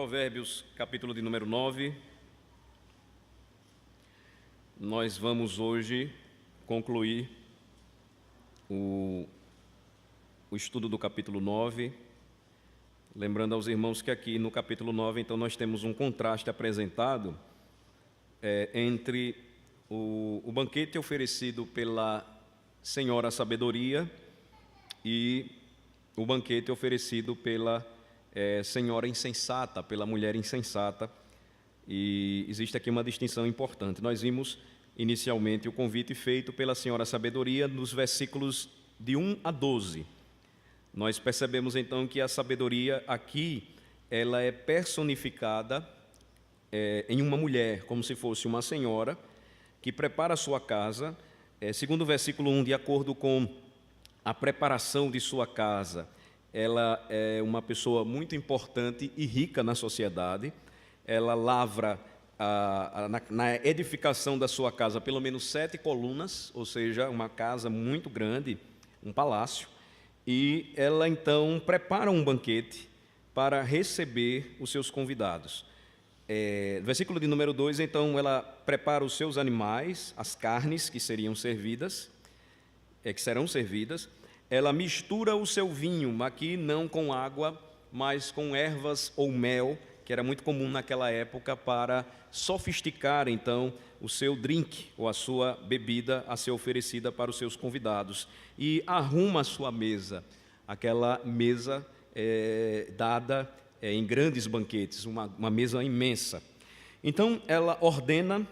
Provérbios, capítulo de número 9. Nós vamos hoje concluir o estudo do capítulo 9. Lembrando aos irmãos que aqui no capítulo 9, então, nós temos um contraste apresentado entre o banquete oferecido pela Senhora Sabedoria e o banquete oferecido pela senhora insensata, pela mulher insensata. E existe aqui uma distinção importante. Nós vimos inicialmente o convite feito pela Senhora Sabedoria nos versículos de 1 a 12. Nós percebemos então que a sabedoria aqui, ela é personificada em uma mulher, como se fosse uma senhora que prepara a sua casa. Segundo o versículo 1, de acordo com a preparação de sua casa, ela é uma pessoa muito importante e rica na sociedade. Ela lavra na edificação da sua casa pelo menos 7 colunas, ou seja, uma casa muito grande, um palácio, e ela então prepara um banquete para receber os seus convidados. Versículo de número 2, então ela prepara os seus animais, as carnes que serão servidas, ela mistura o seu vinho, aqui não com água, mas com ervas ou mel, que era muito comum naquela época para sofisticar, então, o seu drink, ou a sua bebida a ser oferecida para os seus convidados. E arruma a sua mesa, aquela mesa dada em grandes banquetes, uma mesa imensa. Então, ela ordena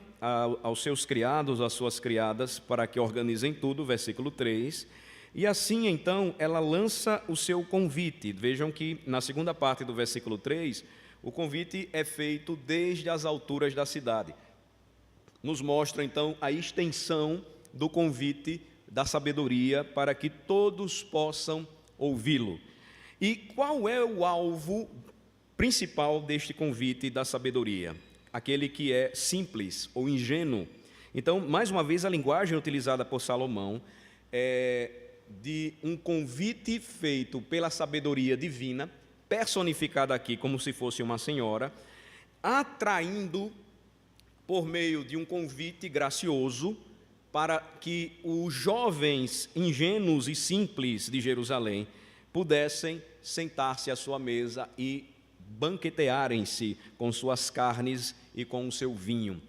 aos seus criados, às suas criadas, para que organizem tudo, versículo 3, e assim, então, ela lança o seu convite. Vejam que, na segunda parte do versículo 3, o convite é feito desde as alturas da cidade. Nos mostra, então, a extensão do convite da sabedoria para que todos possam ouvi-lo. E qual é o alvo principal deste convite da sabedoria? Aquele que é simples ou ingênuo. Então, mais uma vez, a linguagem utilizada por Salomão é de um convite feito pela sabedoria divina, personificada aqui como se fosse uma senhora, atraindo por meio de um convite gracioso para que os jovens ingênuos e simples de Jerusalém pudessem sentar-se à sua mesa e banquetearem-se com suas carnes e com o seu vinho.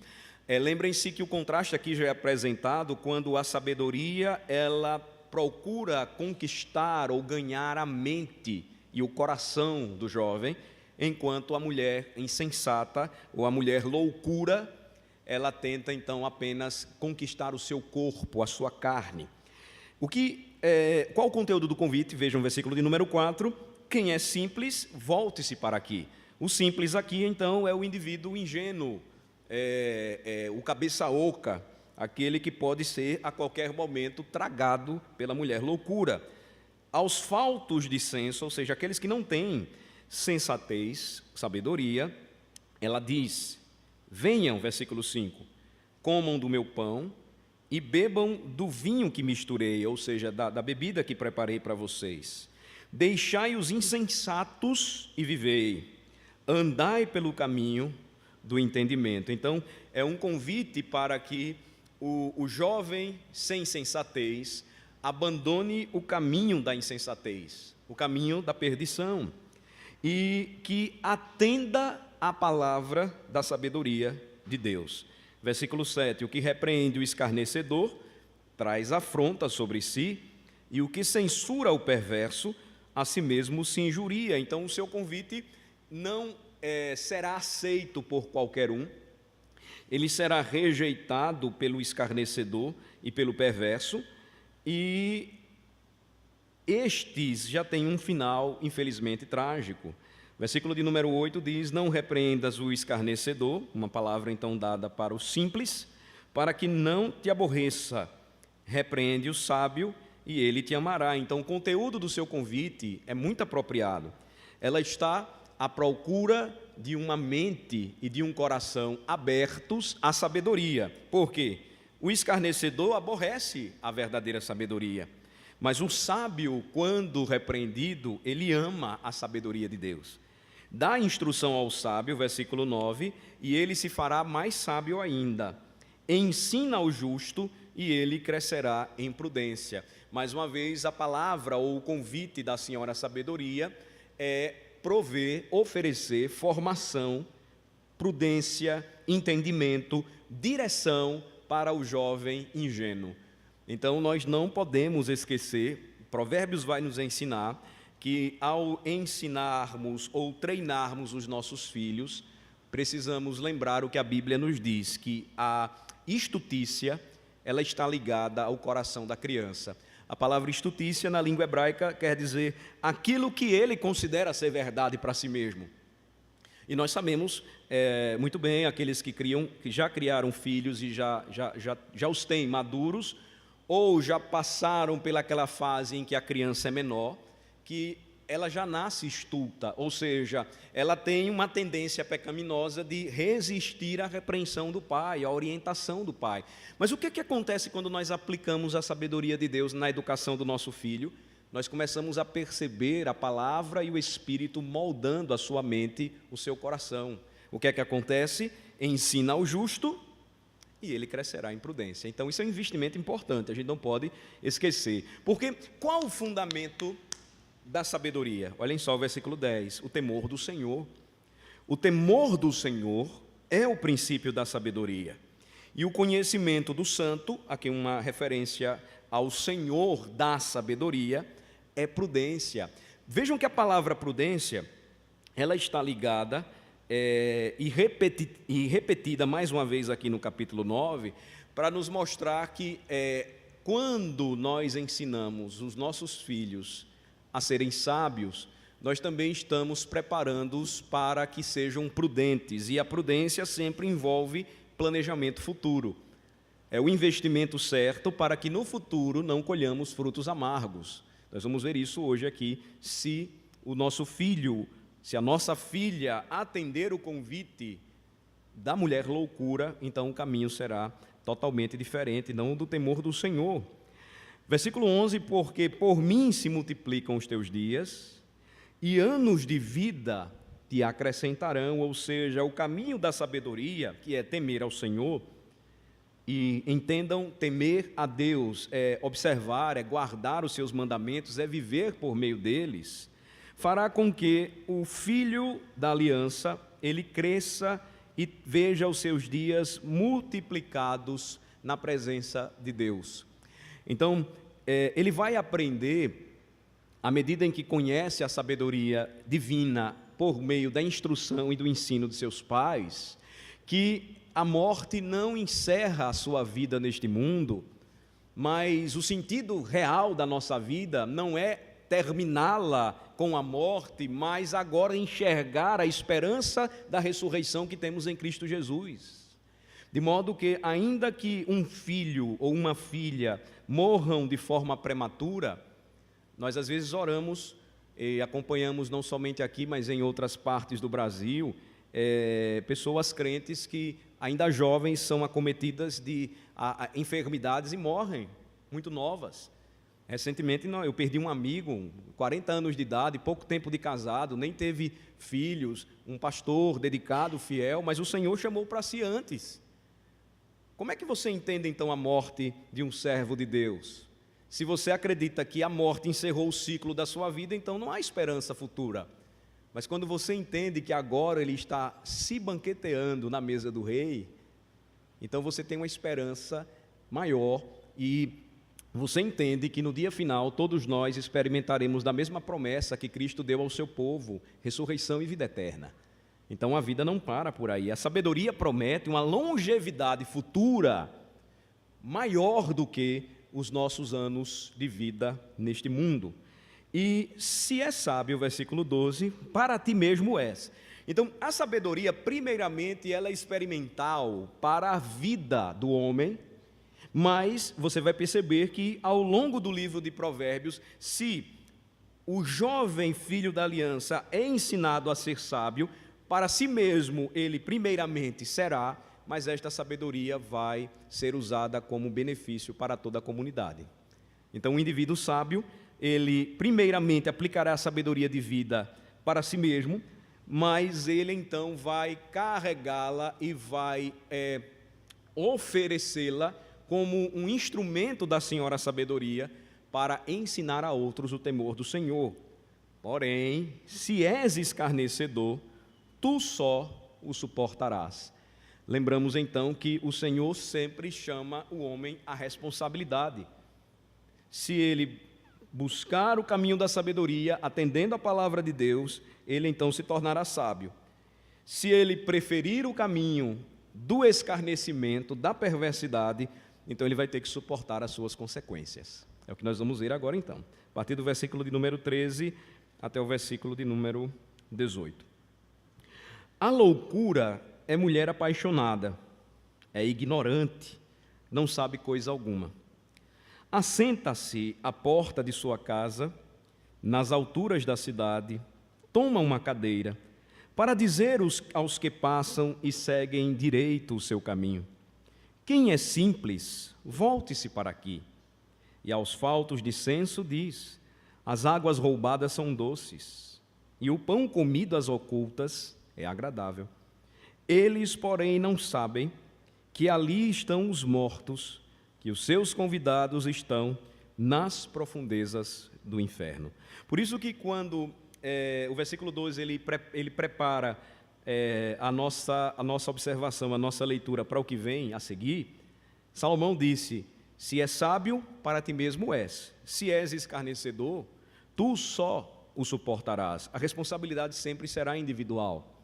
Lembrem-se que o contraste aqui já é apresentado quando a sabedoria, ela procura conquistar ou ganhar a mente e o coração do jovem, enquanto a mulher insensata ou a mulher loucura, ela tenta então apenas conquistar o seu corpo, a sua carne. Qual o conteúdo do convite? Vejam o versículo de número 4. Quem é simples, volte-se para aqui. O simples aqui então é o indivíduo ingênuo, o cabeça oca, aquele que pode ser a qualquer momento tragado pela mulher loucura. Aos faltos de senso, ou seja, aqueles que não têm sensatez, sabedoria, ela diz: venham, versículo 5, comam do meu pão e bebam do vinho que misturei, ou seja, da bebida que preparei para vocês. Deixai os insensatos e vivei, andai pelo caminho do entendimento. Então, é um convite para que o jovem sem sensatez abandone o caminho da insensatez, o caminho da perdição, e que atenda à palavra da sabedoria de Deus. Versículo 7, o que repreende o escarnecedor traz afronta sobre si, e o que censura o perverso, a si mesmo se injuria. Então, o seu convite não será aceito por qualquer um, ele será rejeitado pelo escarnecedor e pelo perverso, e estes já têm um final, infelizmente, trágico. Versículo de número 8 diz: não repreendas o escarnecedor, uma palavra então dada para o simples, para que não te aborreça. Repreende o sábio e ele te amará. Então, o conteúdo do seu convite é muito apropriado. Ela está à procura de uma mente e de um coração abertos à sabedoria. Por quê? O escarnecedor aborrece a verdadeira sabedoria, mas o sábio, quando repreendido, ele ama a sabedoria de Deus. Dá instrução ao sábio, versículo 9, e ele se fará mais sábio ainda. Ensina ao justo, e ele crescerá em prudência. Mais uma vez, a palavra ou o convite da senhora sabedoria é prover, oferecer formação, prudência, entendimento, direção para o jovem ingênuo. Então, nós não podemos esquecer, Provérbios vai nos ensinar que ao ensinarmos ou treinarmos os nossos filhos, precisamos lembrar o que a Bíblia nos diz, que a estutícia, ela está ligada ao coração da criança. A palavra estutícia na língua hebraica quer dizer aquilo que ele considera ser verdade para si mesmo. E nós sabemos muito bem, aqueles que já criaram filhos e já os têm maduros, ou já passaram pelaquela fase em que a criança é menor, que ela já nasce estulta, ou seja, ela tem uma tendência pecaminosa de resistir à repreensão do pai, à orientação do pai. Mas o que acontece quando nós aplicamos a sabedoria de Deus na educação do nosso filho? Nós começamos a perceber a palavra e o Espírito moldando a sua mente, o seu coração. O que acontece? Ensina ao justo e ele crescerá em prudência. Então isso é um investimento importante, a gente não pode esquecer. Porque qual o fundamento da sabedoria? Olhem só o versículo 10, o temor do Senhor. O temor do Senhor é o princípio da sabedoria. E o conhecimento do santo, aqui uma referência ao Senhor da sabedoria, é prudência. Vejam que a palavra prudência, ela está ligada e repetida mais uma vez aqui no capítulo 9, para nos mostrar que quando nós ensinamos os nossos filhos a serem sábios, nós também estamos preparando-os para que sejam prudentes, e a prudência sempre envolve planejamento futuro. É o investimento certo para que no futuro não colhamos frutos amargos. Nós vamos ver isso hoje aqui, se o nosso filho, se a nossa filha atender o convite da mulher loucura, então o caminho será totalmente diferente, não do temor do Senhor. Versículo 11, porque por mim se multiplicam os teus dias, e anos de vida te acrescentarão, ou seja, o caminho da sabedoria, que é temer ao Senhor, e entendam, temer a Deus, é observar, é guardar os seus mandamentos, é viver por meio deles, fará com que o filho da aliança, ele cresça e veja os seus dias multiplicados na presença de Deus. Então, ele vai aprender, à medida em que conhece a sabedoria divina por meio da instrução e do ensino de seus pais, que a morte não encerra a sua vida neste mundo, mas o sentido real da nossa vida não é terminá-la com a morte, mas agora enxergar a esperança da ressurreição que temos em Cristo Jesus. De modo que, ainda que um filho ou uma filha morram de forma prematura, nós às vezes oramos e acompanhamos não somente aqui, mas em outras partes do Brasil, pessoas crentes que ainda jovens são acometidas de enfermidades e morrem, muito novas. Recentemente eu perdi um amigo, 40 anos de idade, pouco tempo de casado, nem teve filhos, um pastor dedicado, fiel, mas o Senhor chamou para si antes. Como é que você entende então a morte de um servo de Deus? Se você acredita que a morte encerrou o ciclo da sua vida, então não há esperança futura. Mas quando você entende que agora ele está se banqueteando na mesa do rei, então você tem uma esperança maior e você entende que no dia final todos nós experimentaremos da mesma promessa que Cristo deu ao seu povo, ressurreição e vida eterna. Então a vida não para por aí. A sabedoria promete uma longevidade futura maior do que os nossos anos de vida neste mundo. E se é sábio, versículo 12, para ti mesmo és. Então a sabedoria, primeiramente, ela é experimental para a vida do homem, mas você vai perceber que ao longo do livro de Provérbios, se o jovem filho da aliança é ensinado a ser sábio, para si mesmo ele primeiramente será, mas esta sabedoria vai ser usada como benefício para toda a comunidade. Então o indivíduo sábio, ele primeiramente aplicará a sabedoria de vida para si mesmo, mas ele então vai carregá-la e vai oferecê-la como um instrumento da Senhora Sabedoria para ensinar a outros o temor do Senhor. Porém, se és escarnecedor, tu só o suportarás. Lembramos então que o Senhor sempre chama o homem à responsabilidade. Se ele buscar o caminho da sabedoria, atendendo à palavra de Deus, ele então se tornará sábio. Se ele preferir o caminho do escarnecimento, da perversidade, então ele vai ter que suportar as suas consequências. É o que nós vamos ver agora então, a partir do versículo de número 13 até o versículo de número 18. A loucura é mulher apaixonada, é ignorante, não sabe coisa alguma. Assenta-se à porta de sua casa, nas alturas da cidade, toma uma cadeira, para dizer aos que passam e seguem direito o seu caminho: quem é simples, volte-se para aqui. E aos faltos de senso diz: as águas roubadas são doces, e o pão comido às ocultas é agradável. Eles, porém, não sabem que ali estão os mortos, que os seus convidados estão nas profundezas do inferno. Por isso que quando o versículo 12 ele prepara a nossa observação, a nossa leitura para o que vem a seguir, Salomão disse: se és sábio, para ti mesmo és. Se és escarnecedor, tu só o suportarás. A responsabilidade sempre será individual.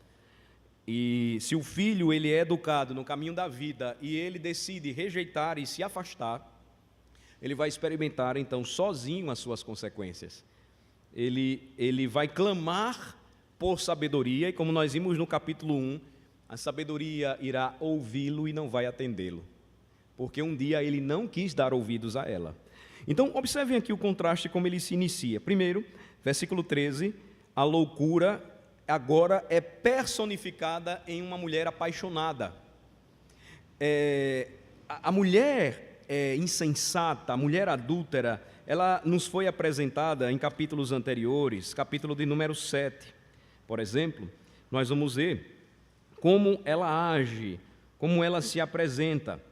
E se o filho ele é educado no caminho da vida e ele decide rejeitar e se afastar, ele vai experimentar então sozinho as suas consequências. Ele vai clamar por sabedoria, e como nós vimos no capítulo 1, a sabedoria irá ouvi-lo e não vai atendê-lo, porque um dia ele não quis dar ouvidos a ela. Então, observem aqui o contraste como ele se inicia. Primeiro, versículo 13, a loucura agora é personificada em uma mulher apaixonada. A mulher insensata, a mulher adúltera, ela nos foi apresentada em capítulos anteriores, capítulo de número 7, por exemplo, nós vamos ver como ela age, como ela se apresenta.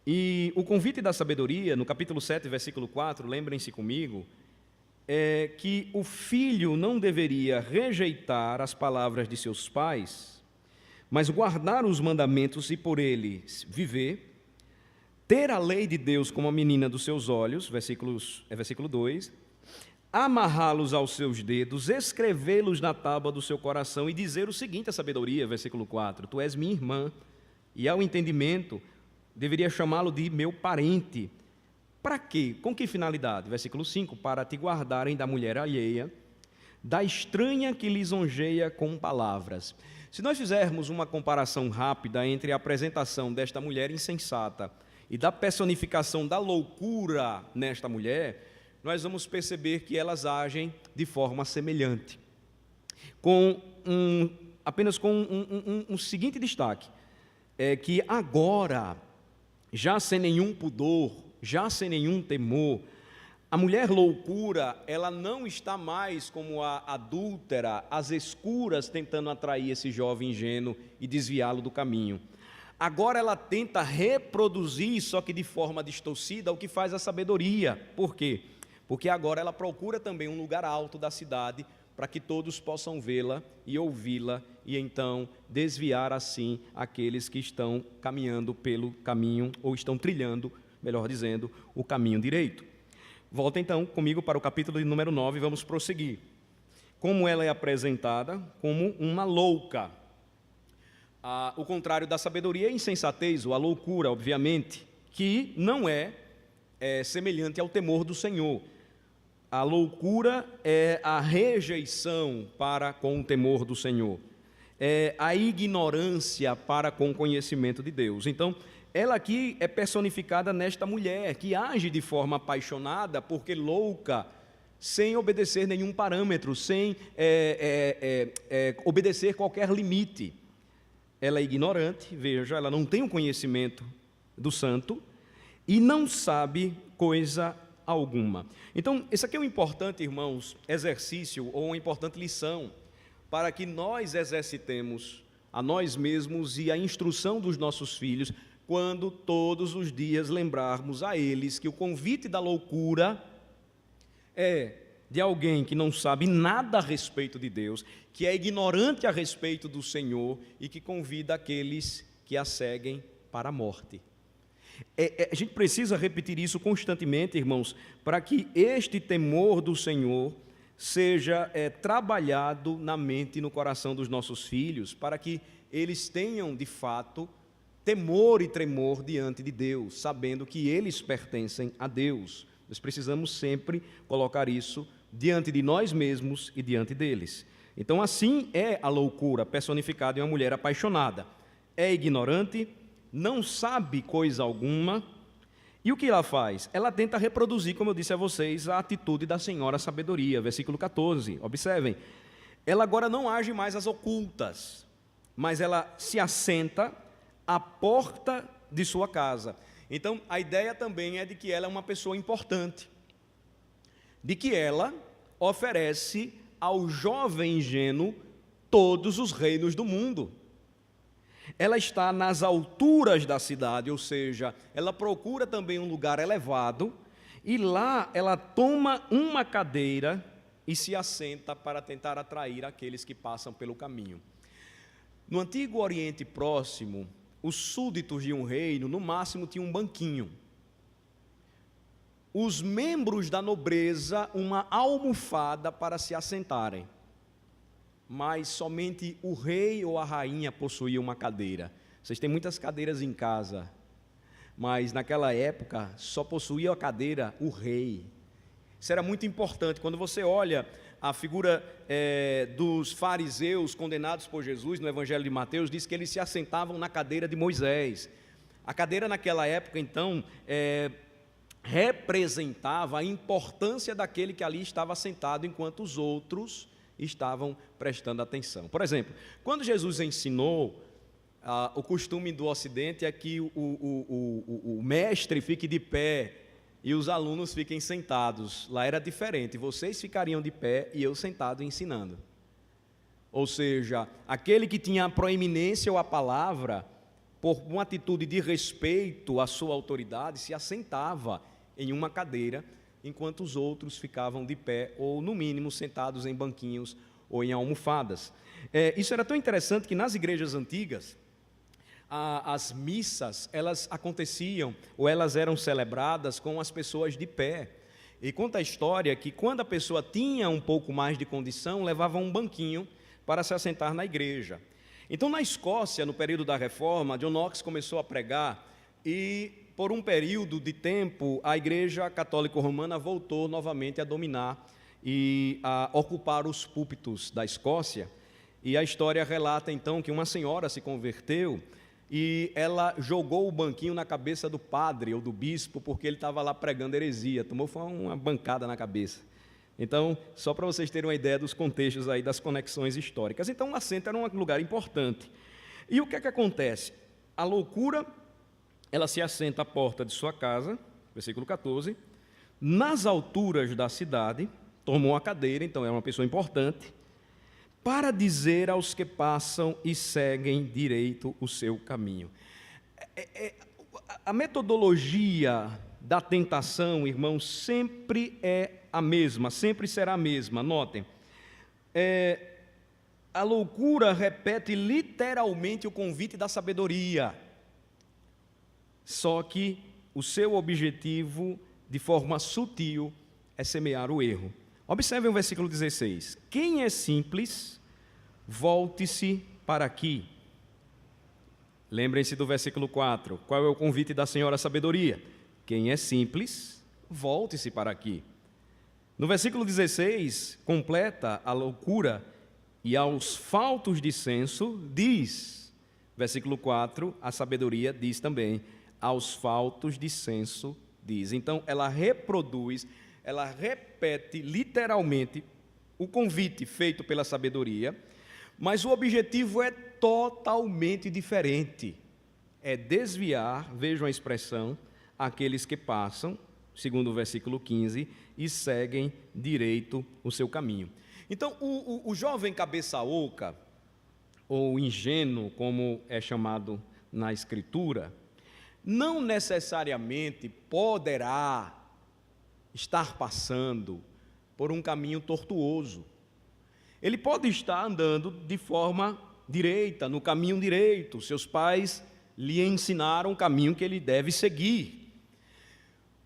E o convite da sabedoria, no capítulo 7, versículo 4, lembrem-se comigo, é que o filho não deveria rejeitar as palavras de seus pais, mas guardar os mandamentos e por eles viver, ter a lei de Deus como a menina dos seus olhos, versículo 2, amarrá-los aos seus dedos, escrevê-los na tábua do seu coração e dizer o seguinte à sabedoria, versículo 4, tu és minha irmã, e ao entendimento deveria chamá-lo de meu parente. Para quê? Com que finalidade? Versículo 5, para te guardarem da mulher alheia, da estranha que lisonjeia com palavras. Se nós fizermos uma comparação rápida entre a apresentação desta mulher insensata e da personificação da loucura nesta mulher, nós vamos perceber que elas agem de forma semelhante, apenas com um seguinte destaque, é que agora, já sem nenhum pudor, já sem nenhum temor, a mulher loucura, ela não está mais como a adúltera, às escuras, tentando atrair esse jovem ingênuo e desviá-lo do caminho. Agora ela tenta reproduzir, só que de forma distorcida, o que faz a sabedoria. Por quê? Porque agora ela procura também um lugar alto da cidade, para que todos possam vê-la e ouvi-la, e então desviar assim aqueles que estão caminhando pelo caminho, ou estão trilhando, melhor dizendo, o caminho direito. Volta então comigo para o capítulo de número 9, vamos prosseguir. Como ela é apresentada? Como uma louca. O contrário da sabedoria é a insensatez, ou a loucura, obviamente, que não é semelhante ao temor do Senhor. A loucura é a rejeição para com o temor do Senhor, é a ignorância para com o conhecimento de Deus. Então, ela aqui é personificada nesta mulher que age de forma apaixonada, porque louca, sem obedecer nenhum parâmetro, sem obedecer qualquer limite. Ela é ignorante, veja, ela não tem o conhecimento do santo e não sabe coisa alguma. Então, esse aqui é um importante, irmãos, exercício ou uma importante lição para que nós exercitemos a nós mesmos e a instrução dos nossos filhos, quando todos os dias lembrarmos a eles que o convite da loucura é de alguém que não sabe nada a respeito de Deus, que é ignorante a respeito do Senhor e que convida aqueles que a seguem para a morte. A gente precisa repetir isso constantemente, irmãos, para que este temor do Senhor seja trabalhado na mente e no coração dos nossos filhos, para que eles tenham, de fato, temor e tremor diante de Deus, sabendo que eles pertencem a Deus. Nós precisamos sempre colocar isso diante de nós mesmos e diante deles. Então, assim é a loucura personificada em uma mulher apaixonada. É ignorante, não sabe coisa alguma, e o que ela faz? Ela tenta reproduzir, como eu disse a vocês, a atitude da senhora sabedoria, versículo 14. Observem, ela agora não age mais às ocultas, mas ela se assenta à porta de sua casa. Então, a ideia também é de que ela é uma pessoa importante, de que ela oferece ao jovem ingênuo todos os reinos do mundo. Ela está nas alturas da cidade, ou seja, ela procura também um lugar elevado, e lá ela toma uma cadeira e se assenta para tentar atrair aqueles que passam pelo caminho. No Antigo Oriente Próximo, os súditos de um reino, no máximo, tinham um banquinho. Os membros da nobreza, uma almofada para se assentarem. Mas somente o rei ou a rainha possuía uma cadeira. Vocês têm muitas cadeiras em casa, mas naquela época só possuía a cadeira o rei. Isso era muito importante. Quando você olha a figura dos fariseus condenados por Jesus no Evangelho de Mateus, diz que eles se assentavam na cadeira de Moisés. A cadeira naquela época, então, representava a importância daquele que ali estava sentado, enquanto os outros estavam prestando atenção. Por exemplo, quando Jesus ensinou, o costume do Ocidente é que o mestre fique de pé e os alunos fiquem sentados. Lá era diferente, vocês ficariam de pé e eu sentado ensinando. Ou seja, aquele que tinha a proeminência ou a palavra, por uma atitude de respeito à sua autoridade, se assentava em uma cadeira, enquanto os outros ficavam de pé, ou no mínimo sentados em banquinhos ou em almofadas. Isso era tão interessante que nas igrejas antigas, as missas, elas aconteciam, ou elas eram celebradas com as pessoas de pé. E conta a história que quando a pessoa tinha um pouco mais de condição, levava um banquinho para se assentar na igreja. Então, na Escócia, no período da Reforma, John Knox começou a pregar e, por um período de tempo, a Igreja Católica Romana voltou novamente a dominar e a ocupar os púlpitos da Escócia. E a história relata, então, que uma senhora se converteu e ela jogou o banquinho na cabeça do padre ou do bispo, porque ele estava lá pregando heresia, tomou uma bancada na cabeça. Então, só para vocês terem uma ideia dos contextos aí, das conexões históricas. Então, o assento era um lugar importante. E o que é que acontece? A loucura, ela se assenta à porta de sua casa, versículo 14, nas alturas da cidade, tomou a cadeira, então é uma pessoa importante, para dizer aos que passam e seguem direito o seu caminho. A metodologia da tentação, irmãos, sempre é a mesma, sempre será a mesma. Notem, a loucura repete literalmente o convite da sabedoria, só que o seu objetivo, de forma sutil, é semear o erro. Observem o versículo 16. Quem é simples, volte-se para aqui. Lembrem-se do versículo 4. Qual é o convite da senhora sabedoria? Quem é simples, volte-se para aqui. No versículo 16, completa a loucura, e aos faltos de senso diz. Versículo 4, a sabedoria diz também, aos faltos de senso diz. Então, ela reproduz, ela repete literalmente o convite feito pela sabedoria, mas o objetivo é totalmente diferente. É desviar, vejam a expressão, aqueles que passam, segundo o versículo 15, e seguem direito o seu caminho. Então, o jovem cabeça oca, ou ingênuo, como é chamado na Escritura, não necessariamente poderá estar passando por um caminho tortuoso. Ele pode estar andando de forma direita, no caminho direito. Seus pais lhe ensinaram o caminho que ele deve seguir.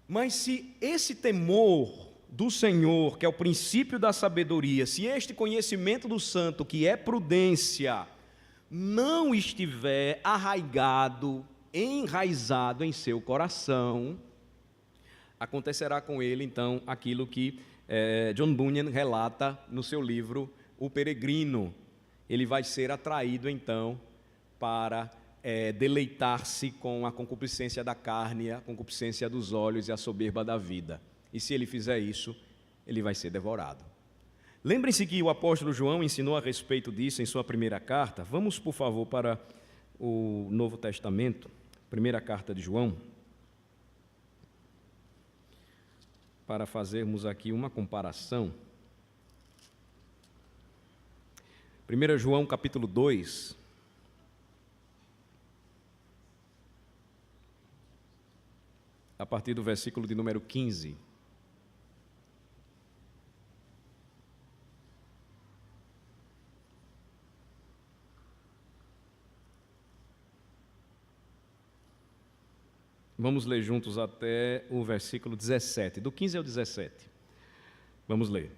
Mas se esse temor do Senhor, que é o princípio da sabedoria, se este conhecimento do santo, que é prudência, não estiver arraigado, enraizado em seu coração, acontecerá com ele, então, aquilo que John Bunyan relata no seu livro O Peregrino. Ele vai ser atraído, então, para deleitar-se com a concupiscência da carne, a concupiscência dos olhos e a soberba da vida. E se ele fizer isso, ele vai ser devorado. Lembrem-se que o apóstolo João ensinou a respeito disso em sua primeira carta. Vamos, por favor, para o Novo Testamento, primeira carta de João, para fazermos aqui uma comparação. 1 João capítulo 2, a partir do versículo de número 15. Vamos ler juntos até o versículo 17, do 15 ao 17. Vamos ler.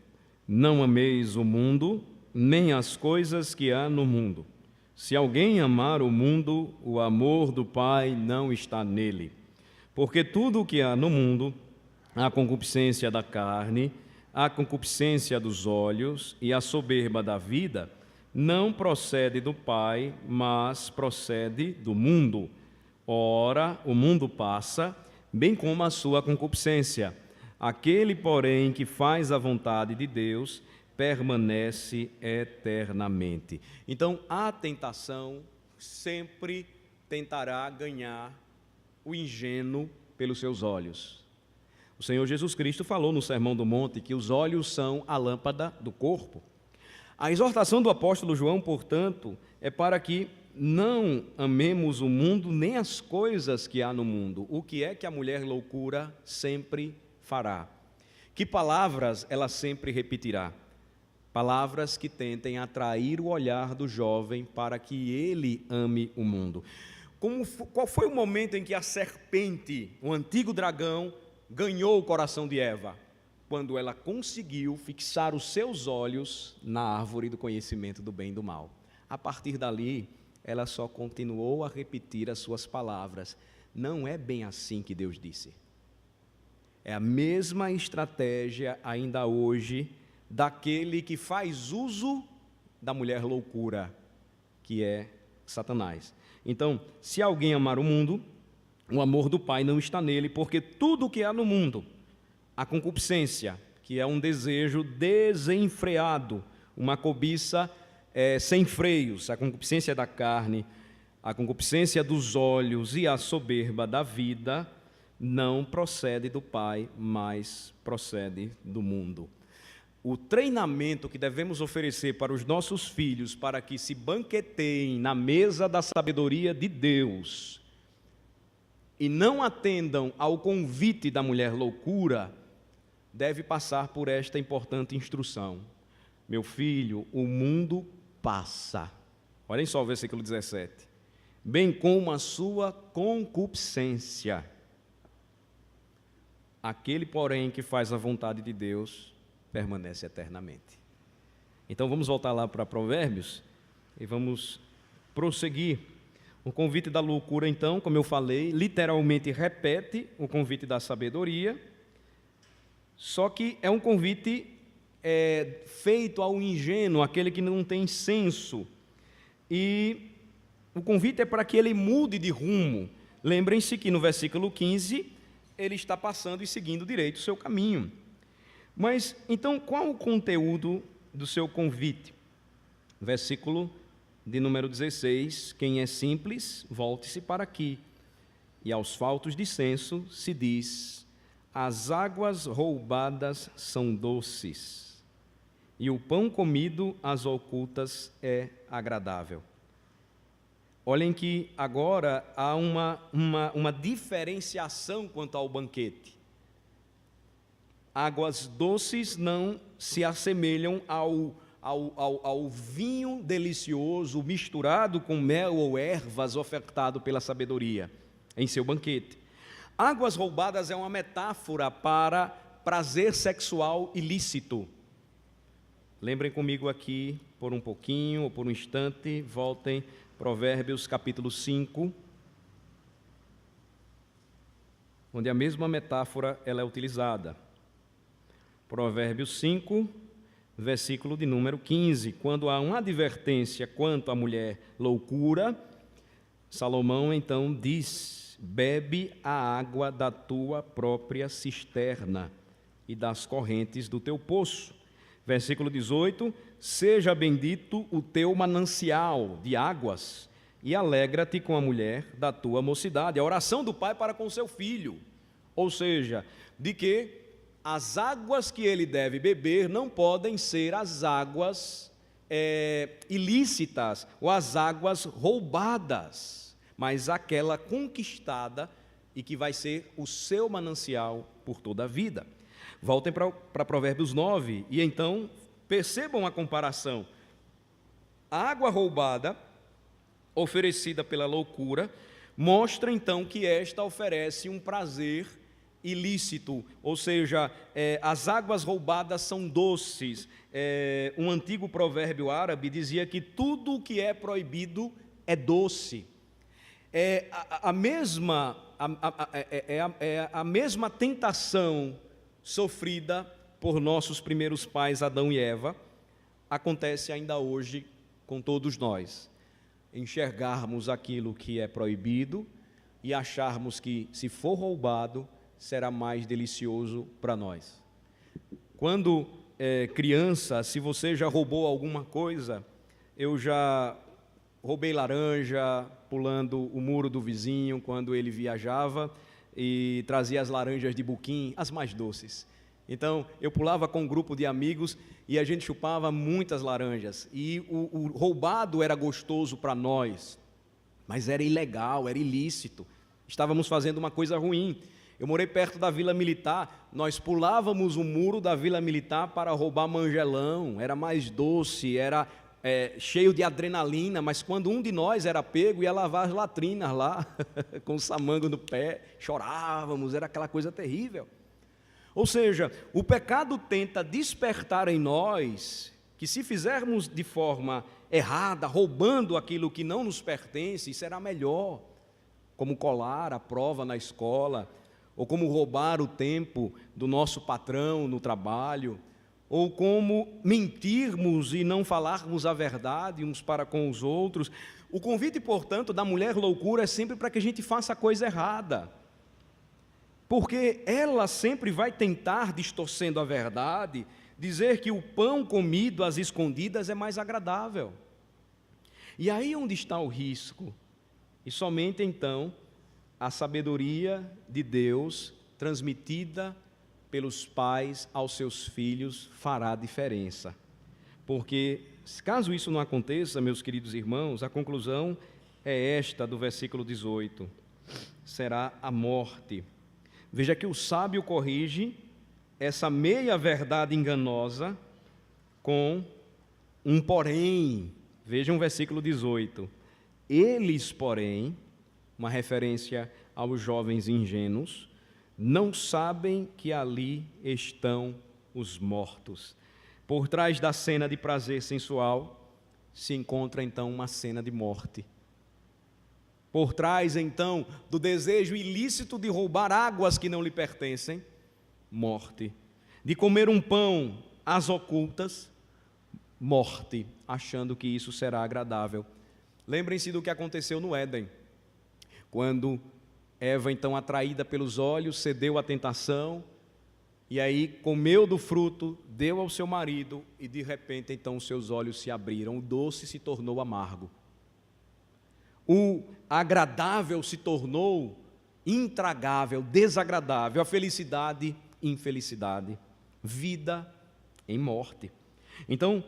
Não ameis o mundo, nem as coisas que há no mundo. Se alguém amar o mundo, o amor do Pai não está nele. Porque tudo o que há no mundo, a concupiscência da carne, a concupiscência dos olhos e a soberba da vida, não procede do Pai, mas procede do mundo. Ora, o mundo passa, bem como a sua concupiscência. Aquele, porém, que faz a vontade de Deus, permanece eternamente. Então, a tentação sempre tentará ganhar o ingênuo pelos seus olhos. O Senhor Jesus Cristo falou no Sermão do Monte que os olhos são a lâmpada do corpo. A exortação do apóstolo João, portanto, é para que não amemos o mundo nem as coisas que há no mundo. O que é que a mulher loucura sempre fará? Que palavras ela sempre repetirá? Palavras que tentem atrair o olhar do jovem para que ele ame o mundo. Qual foi o momento em que a serpente, o antigo dragão, ganhou o coração de Eva? Quando ela conseguiu fixar os seus olhos na árvore do conhecimento do bem e do mal. A partir dali, ela só continuou a repetir as suas palavras. Não é bem assim que Deus disse. É a mesma estratégia ainda hoje daquele que faz uso da mulher loucura, que é Satanás. Então, se alguém amar o mundo, o amor do Pai não está nele, porque tudo o que há no mundo, a concupiscência, que é um desejo desenfreado, uma cobiça sem freios, a concupiscência da carne, a concupiscência dos olhos e a soberba da vida, não procede do Pai, mas procede do mundo. O treinamento que devemos oferecer para os nossos filhos, para que se banqueteiem na mesa da sabedoria de Deus e não atendam ao convite da mulher loucura, deve passar por esta importante instrução. Meu filho, o mundo passa. Olhem só o versículo 17. Bem como a sua concupiscência. Aquele, porém, que faz a vontade de Deus, permanece eternamente. Então vamos voltar lá para Provérbios e vamos prosseguir. O convite da loucura, então, como eu falei, literalmente repete o convite da sabedoria, só que é um convite feito ao ingênuo, aquele que não tem senso. E o convite é para que ele mude de rumo. Lembrem-se que no versículo 15, ele está passando e seguindo direito o seu caminho. Mas, então, qual o conteúdo do seu convite? Versículo de número 16, quem é simples, volte-se para aqui. E aos faltos de senso se diz, as águas roubadas são doces. e o pão comido às ocultas é agradável. Olhem que agora há uma diferenciação quanto ao banquete. Águas doces não se assemelham ao vinho delicioso misturado com mel ou ervas ofertado pela sabedoria em seu banquete. Águas roubadas é uma metáfora para prazer sexual ilícito. Lembrem comigo aqui, por um pouquinho ou por um instante, voltem, Provérbios capítulo 5, onde a mesma metáfora ela é utilizada. Provérbios 5, versículo de número 15. Quando há uma advertência quanto à mulher loucura, Salomão então diz: bebe a água da tua própria cisterna e das correntes do teu poço. Versículo 18: seja bendito o teu manancial de águas e alegra-te com a mulher da tua mocidade. A oração do pai para com seu filho, ou seja, de que as águas que ele deve beber não podem ser as águas ilícitas ou as águas roubadas, mas aquela conquistada e que vai ser o seu manancial por toda a vida. Voltem para Provérbios 9 e então percebam a comparação. A água roubada, oferecida pela loucura, mostra então que esta oferece um prazer ilícito, ou seja, as águas roubadas são doces. Um antigo provérbio árabe dizia que tudo o que é proibido é doce. A mesma tentação sofrida por nossos primeiros pais, Adão e Eva, acontece ainda hoje com todos nós. Enxergarmos aquilo que é proibido e acharmos que, se for roubado, será mais delicioso para nós. Quando criança, se você já roubou alguma coisa, eu já roubei laranja pulando o muro do vizinho quando ele viajava e trazia as laranjas de buquim, as mais doces. Então, eu pulava com um grupo de amigos e a gente chupava muitas laranjas. E o roubado era gostoso para nós, mas era ilegal, era ilícito. Estávamos fazendo uma coisa ruim. Eu morei perto da Vila Militar, nós pulávamos o muro da Vila Militar para roubar manjelão, era mais doce, era cheio de adrenalina, mas quando um de nós era pego, ia lavar as latrinas lá, com o samango no pé, chorávamos, era aquela coisa terrível. Ou seja, o pecado tenta despertar em nós, que se fizermos de forma errada, roubando aquilo que não nos pertence, será melhor, como colar a prova na escola, ou como roubar o tempo do nosso patrão no trabalho, ou como mentirmos e não falarmos a verdade uns para com os outros. O convite, portanto, da mulher loucura é sempre para que a gente faça a coisa errada, porque ela sempre vai tentar, distorcendo a verdade, dizer que o pão comido às escondidas é mais agradável. E aí onde está o risco? E somente então a sabedoria de Deus, transmitida pelos pais aos seus filhos, fará diferença. Porque, caso isso não aconteça, meus queridos irmãos, a conclusão é esta do versículo 18: será a morte. Veja que o sábio corrige essa meia-verdade enganosa com um porém. Vejam o versículo 18: eles, porém, uma referência aos jovens ingênuos, não sabem que ali estão os mortos. Por trás da cena de prazer sensual se encontra então uma cena de morte. Por trás então do desejo ilícito de roubar águas que não lhe pertencem, morte. De comer um pão às ocultas, morte, achando que isso será agradável. Lembrem-se do que aconteceu no Éden, quando Eva, então atraída pelos olhos, cedeu à tentação, e aí comeu do fruto, deu ao seu marido, e de repente então os seus olhos se abriram, o doce se tornou amargo. O agradável se tornou intragável, desagradável, a felicidade, infelicidade, vida em morte. Então,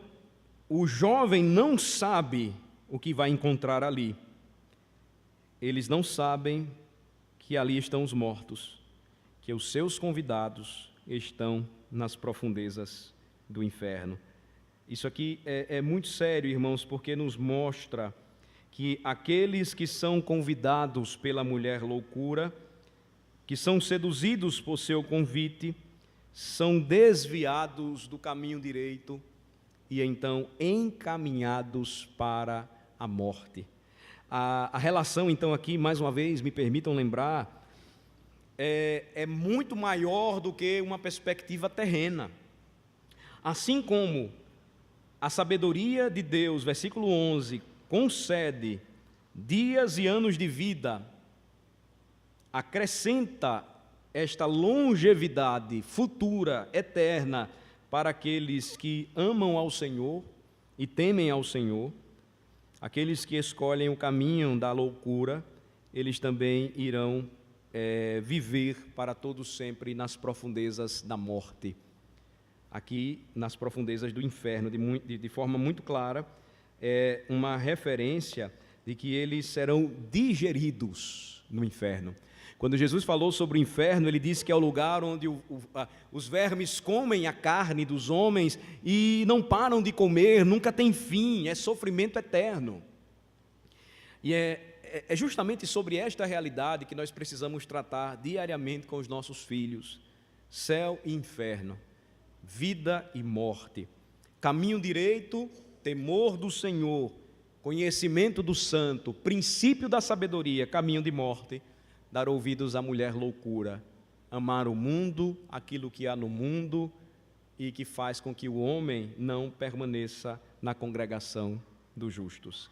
o jovem não sabe o que vai encontrar ali. Eles não sabem que ali estão os mortos, que os seus convidados estão nas profundezas do inferno. Isso aqui é muito sério, irmãos, porque nos mostra que aqueles que são convidados pela mulher loucura, que são seduzidos por seu convite, são desviados do caminho direito e então encaminhados para a morte. A relação, então, aqui, mais uma vez, me permitam lembrar, é muito maior do que uma perspectiva terrena. Assim como a sabedoria de Deus, versículo 11, concede dias e anos de vida, acrescenta esta longevidade futura, eterna, para aqueles que amam ao Senhor e temem ao Senhor, aqueles que escolhem o caminho da loucura, eles também irão viver para todo sempre nas profundezas da morte. Aqui, nas profundezas do inferno, de forma muito clara, é uma referência de que eles serão digeridos no inferno. Quando Jesus falou sobre o inferno, ele disse que é o lugar onde os vermes comem a carne dos homens e não param de comer, nunca tem fim, é sofrimento eterno. E é justamente sobre esta realidade que nós precisamos tratar diariamente com os nossos filhos. Céu e inferno, vida e morte, caminho direito, temor do Senhor, conhecimento do santo, princípio da sabedoria, caminho de morte, dar ouvidos à mulher loucura, amar o mundo, aquilo que há no mundo e que faz com que o homem não permaneça na congregação dos justos.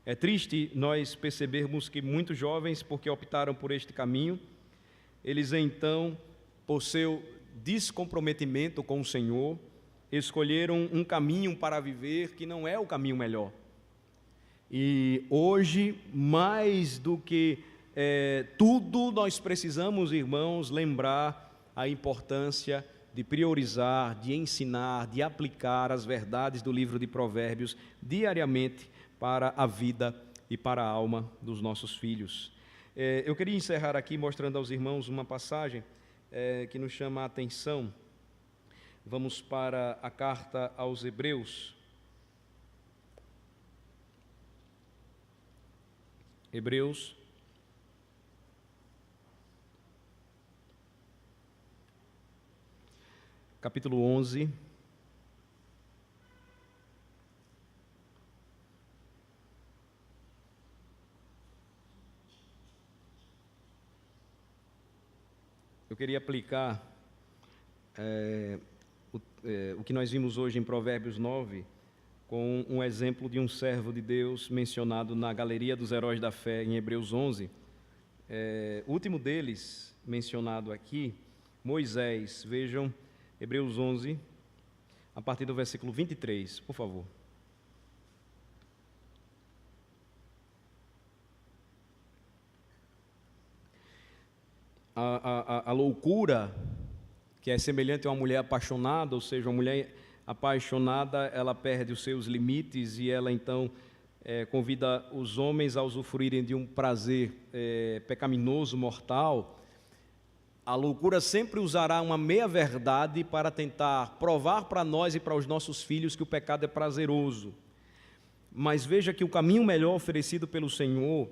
É triste nós percebermos que muitos jovens, porque optaram por este caminho, eles então, por seu descomprometimento com o Senhor, escolheram um caminho para viver que não é o caminho melhor. E hoje, mais do que tudo, nós precisamos, irmãos, lembrar a importância de priorizar, de ensinar, de aplicar as verdades do livro de Provérbios diariamente para a vida e para a alma dos nossos filhos. Eu queria encerrar aqui mostrando aos irmãos uma passagem que nos chama a atenção. Vamos para a carta aos Hebreus. Hebreus, capítulo 11. Eu queria aplicar o que nós vimos hoje em Provérbios 9 com um exemplo de um servo de Deus mencionado na galeria dos heróis da fé em Hebreus 11. O último deles, mencionado aqui, Moisés. Vejam Hebreus 11, a partir do versículo 23, por favor. A loucura, que é semelhante a uma mulher apaixonada, ou seja, uma mulher apaixonada, ela perde os seus limites e ela então convida os homens a usufruírem de um prazer pecaminoso, mortal. A loucura sempre usará uma meia-verdade para tentar provar para nós e para os nossos filhos que o pecado é prazeroso. Mas veja que o caminho melhor oferecido pelo Senhor,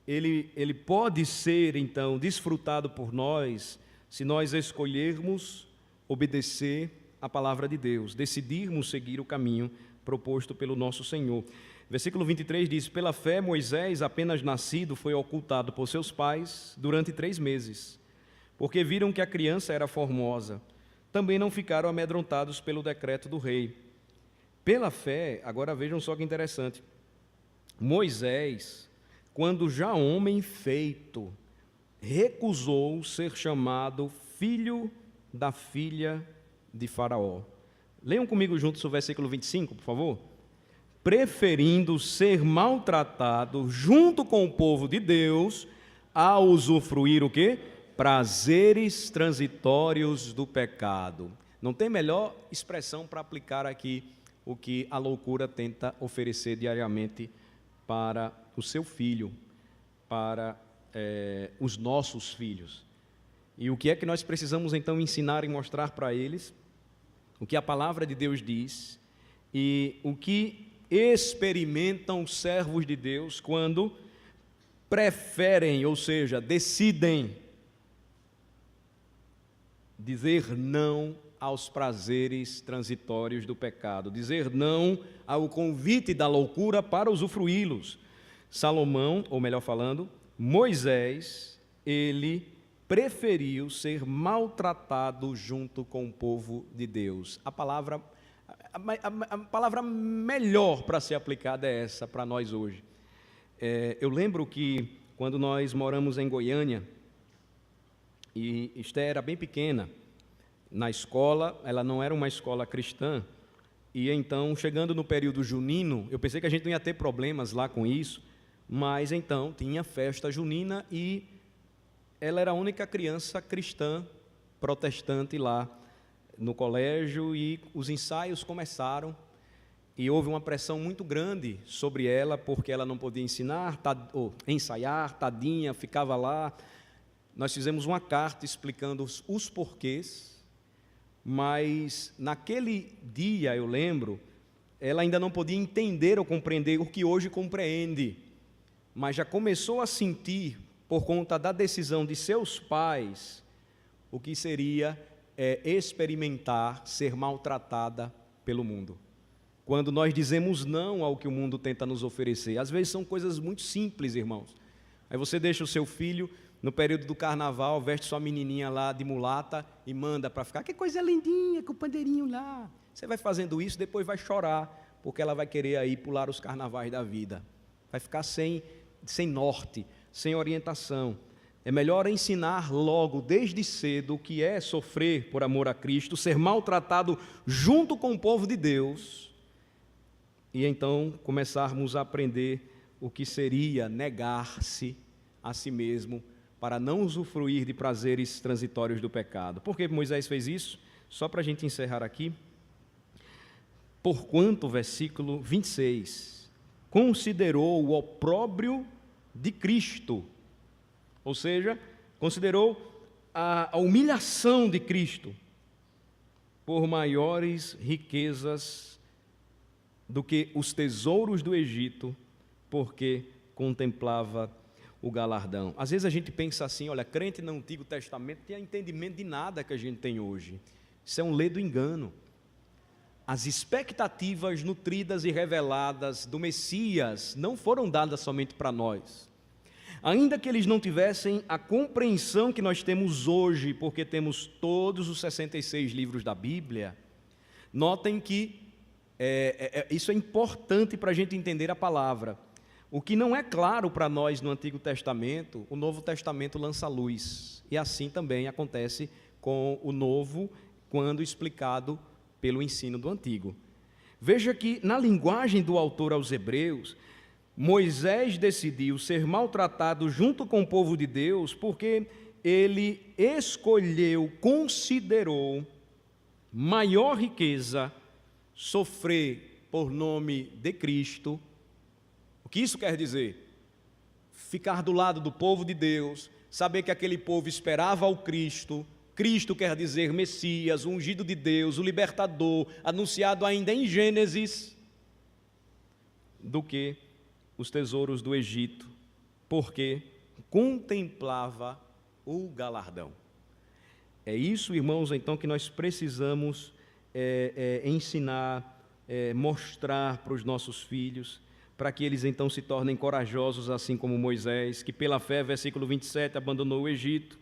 ele pode ser, então, desfrutado por nós, se nós escolhermos obedecer a palavra de Deus, decidirmos seguir o caminho proposto pelo nosso Senhor. Versículo 23 diz: pela fé, Moisés, apenas nascido, foi ocultado por seus pais durante 3 meses, porque viram que a criança era formosa. Também não ficaram amedrontados pelo decreto do rei. Pela fé, agora vejam só que interessante, Moisés, quando já homem feito, recusou ser chamado filho da filha de Faraó. Leiam comigo juntos o versículo 25, por favor. Preferindo ser maltratado junto com o povo de Deus, a usufruir o quê? Prazeres transitórios do pecado. Não tem melhor expressão para aplicar aqui o que a loucura tenta oferecer diariamente para o seu filho, para os nossos filhos. E o que é que nós precisamos então ensinar e mostrar para eles? O que a palavra de Deus diz e o que experimentam os servos de Deus quando preferem, ou seja, decidem dizer não aos prazeres transitórios do pecado, dizer não ao convite da loucura para usufruí-los. Salomão, ou melhor falando, Moisés, ele preferiu ser maltratado junto com o povo de Deus. A palavra melhor para ser aplicada é essa para nós hoje. Eu lembro que quando nós moramos em Goiânia, e Esté era bem pequena, na escola, ela não era uma escola cristã, e então, chegando no período junino, eu pensei que a gente não ia ter problemas lá com isso, mas então tinha festa junina e ela era a única criança cristã protestante lá no colégio, e os ensaios começaram e houve uma pressão muito grande sobre ela, porque ela não podia ensaiar, tadinha, ficava lá. Nós fizemos uma carta explicando os porquês, mas naquele dia, eu lembro, ela ainda não podia entender ou compreender o que hoje compreende, mas já começou a sentir, por conta da decisão de seus pais, o que seria experimentar ser maltratada pelo mundo. Quando nós dizemos não ao que o mundo tenta nos oferecer, às vezes são coisas muito simples, irmãos. Aí você deixa o seu filho, no período do carnaval, veste sua menininha lá de mulata e manda para ficar, que coisa lindinha, com o pandeirinho lá. Você vai fazendo isso, depois vai chorar, porque ela vai querer aí pular os carnavais da vida. Vai ficar sem norte, sem orientação. É melhor ensinar logo, desde cedo, o que é sofrer por amor a Cristo, ser maltratado junto com o povo de Deus, e então começarmos a aprender o que seria negar-se a si mesmo, para não usufruir de prazeres transitórios do pecado. Por que Moisés fez isso? Só para a gente encerrar aqui. Porquanto, versículo 26, considerou o opróbrio de Cristo, ou seja, considerou a humilhação de Cristo por maiores riquezas do que os tesouros do Egito, porque contemplava o galardão. Às vezes a gente pensa assim, olha, crente no Antigo Testamento não tinha entendimento de nada que a gente tem hoje. Isso é um ledo engano. As expectativas nutridas e reveladas do Messias não foram dadas somente para nós. Ainda que eles não tivessem a compreensão que nós temos hoje, porque temos todos os 66 livros da Bíblia, notem que isso é importante para a gente entender a palavra. O que não é claro para nós no Antigo Testamento, o Novo Testamento lança luz. E assim também acontece com o Novo, quando explicado pelo ensino do Antigo. Veja que, na linguagem do autor aos Hebreus, Moisés decidiu ser maltratado junto com o povo de Deus, porque ele escolheu, considerou maior riqueza sofrer por nome de Cristo. O que isso quer dizer? Ficar do lado do povo de Deus, saber que aquele povo esperava ao Cristo. Cristo quer dizer Messias, o ungido de Deus, o libertador, anunciado ainda em Gênesis, do que os tesouros do Egito, porque contemplava o galardão. É isso, irmãos, então, que nós precisamos ensinar, mostrar para os nossos filhos, para que eles então se tornem corajosos, assim como Moisés, que pela fé, versículo 27, abandonou o Egito,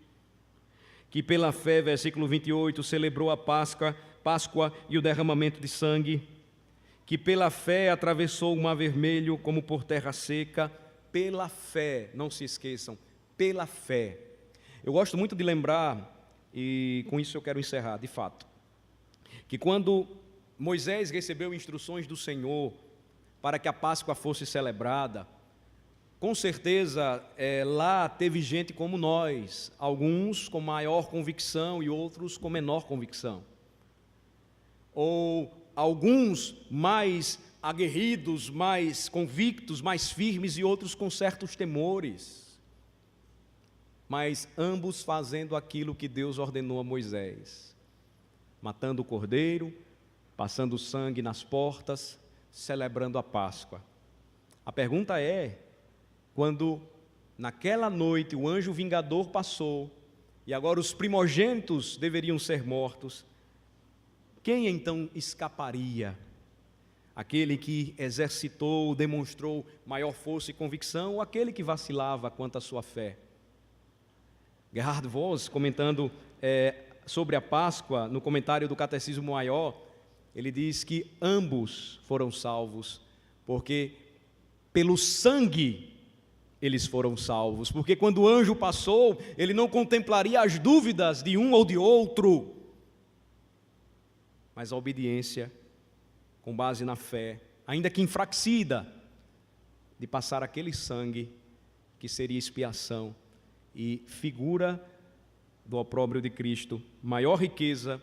que pela fé, versículo 28, celebrou a Páscoa e o derramamento de sangue, que pela fé atravessou o mar vermelho como por terra seca, pela fé, não se esqueçam, pela fé. Eu gosto muito de lembrar, e com isso eu quero encerrar, de fato, que quando Moisés recebeu instruções do Senhor para que a Páscoa fosse celebrada, com certeza lá teve gente como nós, alguns com maior convicção e outros com menor convicção. Ou alguns mais aguerridos, mais convictos, mais firmes e outros com certos temores, mas ambos fazendo aquilo que Deus ordenou a Moisés, matando o cordeiro, passando sangue nas portas, celebrando a Páscoa. A pergunta é, quando naquela noite o anjo vingador passou e agora os primogênitos deveriam ser mortos, quem então escaparia? Aquele que exercitou, demonstrou maior força e convicção, ou aquele que vacilava quanto à sua fé? Gerhard Voss, comentando sobre a Páscoa, no comentário do Catecismo Maior, ele diz que ambos foram salvos, porque pelo sangue eles foram salvos, porque quando o anjo passou, ele não contemplaria as dúvidas de um ou de outro, mas a obediência, com base na fé, ainda que enfraquecida, de passar aquele sangue que seria expiação e figura do opróbrio de Cristo, maior riqueza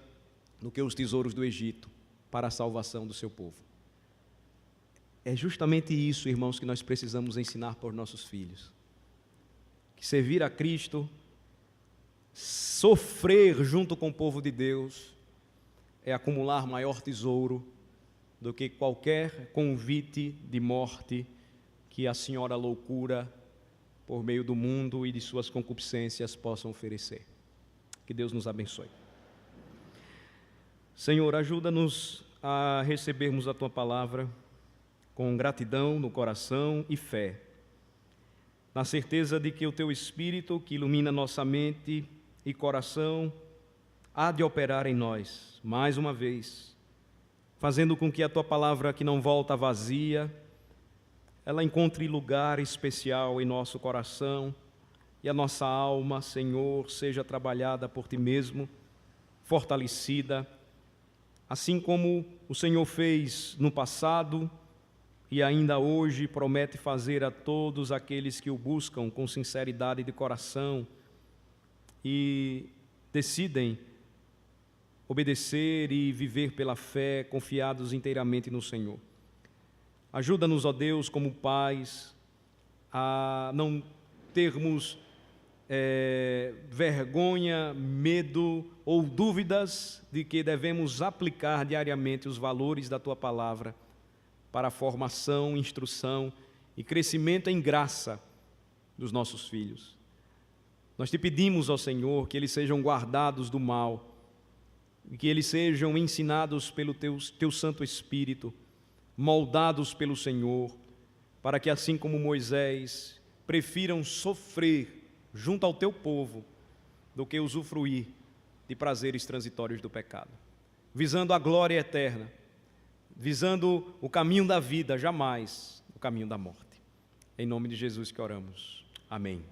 do que os tesouros do Egito, para a salvação do seu povo. É justamente isso, irmãos, que nós precisamos ensinar por nossos filhos. Que servir a Cristo, sofrer junto com o povo de Deus, é acumular maior tesouro do que qualquer convite de morte que a senhora loucura, por meio do mundo e de suas concupiscências, possam oferecer. Que Deus nos abençoe. Senhor, ajuda-nos a recebermos a Tua palavra com gratidão no coração e fé, na certeza de que o Teu Espírito, que ilumina nossa mente e coração, há de operar em nós, mais uma vez, fazendo com que a Tua palavra, que não volta vazia, ela encontre lugar especial em nosso coração e a nossa alma, Senhor, seja trabalhada por Ti mesmo, fortalecida, assim como o Senhor fez no passado e ainda hoje promete fazer a todos aqueles que o buscam com sinceridade de coração e decidem obedecer e viver pela fé, confiados inteiramente no Senhor. Ajuda-nos, ó Deus, como pais, a não termos vergonha, medo ou dúvidas de que devemos aplicar diariamente os valores da Tua palavra para a formação, instrução e crescimento em graça dos nossos filhos. Nós Te pedimos, ó Senhor, que eles sejam guardados do mal e que eles sejam ensinados pelo Teu Santo Espírito, moldados pelo Senhor, para que assim como Moisés, prefiram sofrer junto ao Teu povo, do que usufruir de prazeres transitórios do pecado, visando a glória eterna, visando o caminho da vida, jamais o caminho da morte. Em nome de Jesus que oramos. Amém.